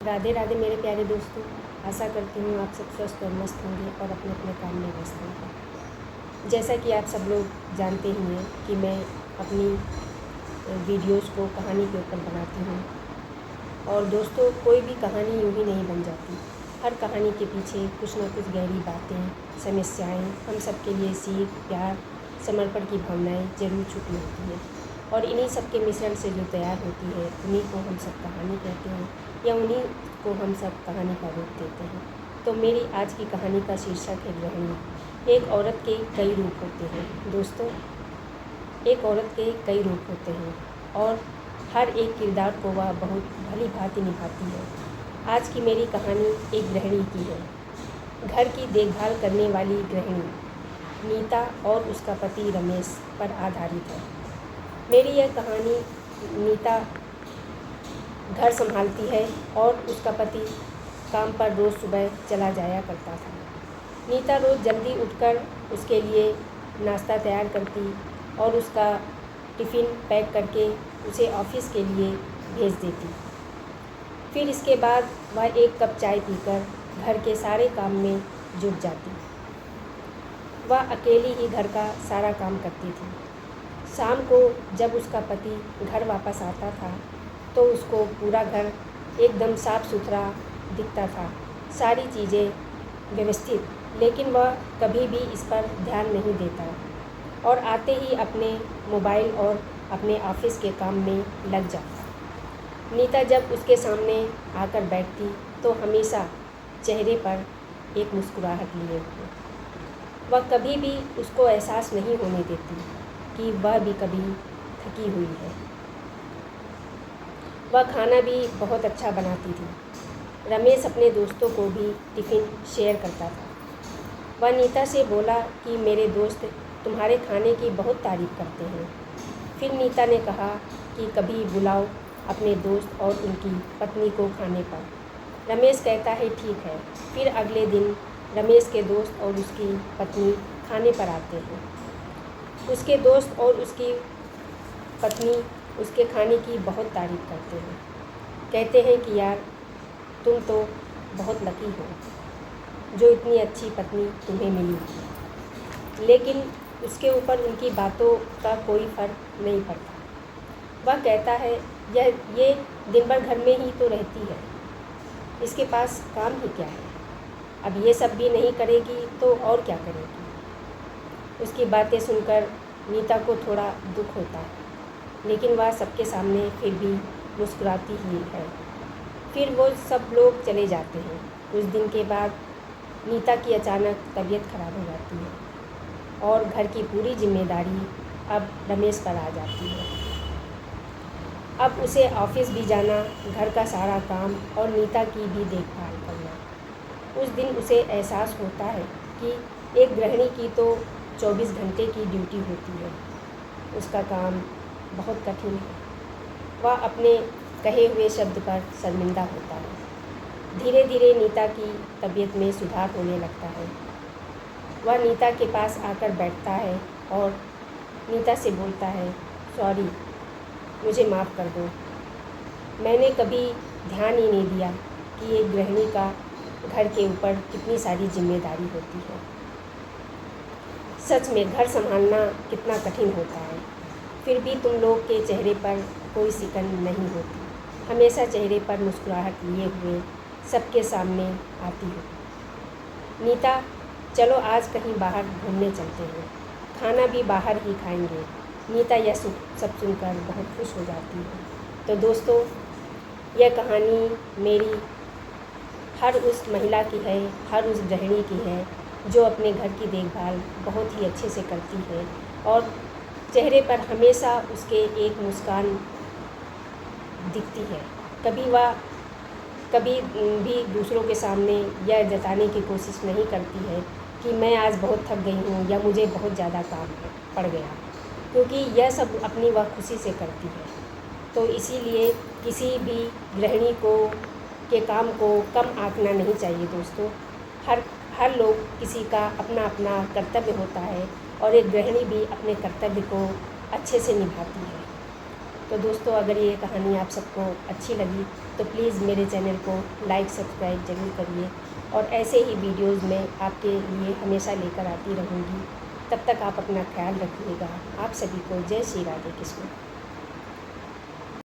राधे राधे मेरे प्यारे दोस्तों। आशा करती हूँ आप सब स्वस्थ और मस्त होंगे और अपने अपने काम में व्यस्त होंगे। जैसा कि आप सब लोग जानते ही हैं कि मैं अपनी वीडियोस को कहानी के ऊपर बनाती हूँ। और दोस्तों, कोई भी कहानी यूँ ही नहीं बन जाती। हर कहानी के पीछे कुछ ना कुछ गहरी बातें, समस्याएँ, हम सब के लिए सीख, प्यार, समर्पण की भावनाएँ ज़रूर छुपी होती हैं। और इन्हीं सब के मिश्रण से जो तैयार होती है, उन्हीं को हम सब कहानी कहते हैं या उन्हीं को हम सब कहानी का रूप देते हैं। तो मेरी आज की कहानी का शीर्षक है गृहिणी। एक औरत के कई रूप होते हैं दोस्तों। एक औरत के कई रूप होते हैं और हर एक किरदार को वह बहुत भली भांति निभाती है। आज की मेरी कहानी एक गृहिणी की है। घर की देखभाल करने वाली गृहिणी नीता और उसका पति रमेश पर आधारित है। मेरी यह कहानी नीता घर संभालती है और उसका पति काम पर रोज़ सुबह चला जाया करता था। नीता रोज़ जल्दी उठकर उसके लिए नाश्ता तैयार करती और उसका टिफ़िन पैक करके उसे ऑफिस के लिए भेज देती। फिर इसके बाद वह एक कप चाय पीकर घर के सारे काम में जुट जाती। वह अकेली ही घर का सारा काम करती थी। शाम को जब उसका पति घर वापस आता था तो उसको पूरा घर एकदम साफ़ सुथरा दिखता था, सारी चीज़ें व्यवस्थित, लेकिन वह कभी भी इस पर ध्यान नहीं देता और आते ही अपने मोबाइल और अपने ऑफिस के काम में लग जाता। नीता जब उसके सामने आकर बैठती तो हमेशा चेहरे पर एक मुस्कुराहट लिए हुए। वह कभी भी उसको एहसास नहीं होने देती कि वह भी कभी थकी हुई है। वह खाना भी बहुत अच्छा बनाती थी। रमेश अपने दोस्तों को भी टिफ़िन शेयर करता था। वह नीता से बोला कि मेरे दोस्त तुम्हारे खाने की बहुत तारीफ़ करते हैं। फिर नीता ने कहा कि कभी बुलाओ अपने दोस्त और उनकी पत्नी को खाने पर। रमेश कहता है ठीक है। फिर अगले दिन रमेश के दोस्त और उसकी पत्नी खाने पर आते हैं। उसके दोस्त और उसकी पत्नी उसके खाने की बहुत तारीफ़ करते हैं। कहते हैं कि यार तुम तो बहुत लकी हो जो इतनी अच्छी पत्नी तुम्हें मिली। लेकिन उसके ऊपर उनकी बातों का कोई फ़र्क नहीं पड़ता। वह कहता है ये दिन भर घर में ही तो रहती है, इसके पास काम ही क्या है। अब ये सब भी नहीं करेगी तो और क्या करेगी। उसकी बातें सुनकर नीता को थोड़ा दुख होता है, लेकिन वह सबके सामने फिर भी मुस्कुराती ही है। फिर वो सब लोग चले जाते हैं। कुछ दिन के बाद नीता की अचानक तबीयत खराब हो जाती है और घर की पूरी जिम्मेदारी अब रमेश पर आ जाती है। अब उसे ऑफिस भी जाना, घर का सारा काम और नीता की भी देखभाल करना। उस दिन उसे एहसास होता है कि एक गृहिणी की तो 24 घंटे की ड्यूटी होती है। उसका काम बहुत कठिन है। वह अपने कहे हुए शब्द पर शर्मिंदा होता है। धीरे धीरे नीता की तबीयत में सुधार होने लगता है। वह नीता के पास आकर बैठता है और नीता से बोलता है, सॉरी, मुझे माफ़ कर दो। मैंने कभी ध्यान ही नहीं दिया कि एक गृहिणी का घर के ऊपर कितनी सारी जिम्मेदारी होती है। सच में घर संभालना कितना कठिन होता है। फिर भी तुम लोग के चेहरे पर कोई सिकन नहीं होती। हमेशा चेहरे पर मुस्कुराहट लिए हुए सबके सामने आती हो। नीता, चलो आज कहीं बाहर घूमने चलते हैं, खाना भी बाहर ही खाएंगे। नीता यह सब सुनकर बहुत खुश हो जाती है। तो दोस्तों, यह कहानी मेरी हर उस महिला की है, हर उस गृहिणी की है जो अपने घर की देखभाल बहुत ही अच्छे से करती है और चेहरे पर हमेशा उसके एक मुस्कान दिखती है। कभी भी दूसरों के सामने यह जताने की कोशिश नहीं करती है कि मैं आज बहुत थक गई हूँ या मुझे बहुत ज़्यादा काम पड़ गया, क्योंकि यह सब अपनी वह खुशी से करती है। तो इसीलिए किसी भी गृहिणी के काम को कम आंकना नहीं चाहिए दोस्तों। हर लोग किसी का अपना अपना कर्तव्य होता है और एक गृहिणी भी अपने कर्तव्य को अच्छे से निभाती है। तो दोस्तों, अगर ये कहानी आप सबको अच्छी लगी तो प्लीज़ मेरे चैनल को लाइक सब्सक्राइब ज़रूर करिए और ऐसे ही वीडियोज़ मैं आपके लिए हमेशा लेकर आती रहूँगी। तब तक आप अपना ख्याल रखिएगा। आप सभी को जय श्री राधे कृष्ण।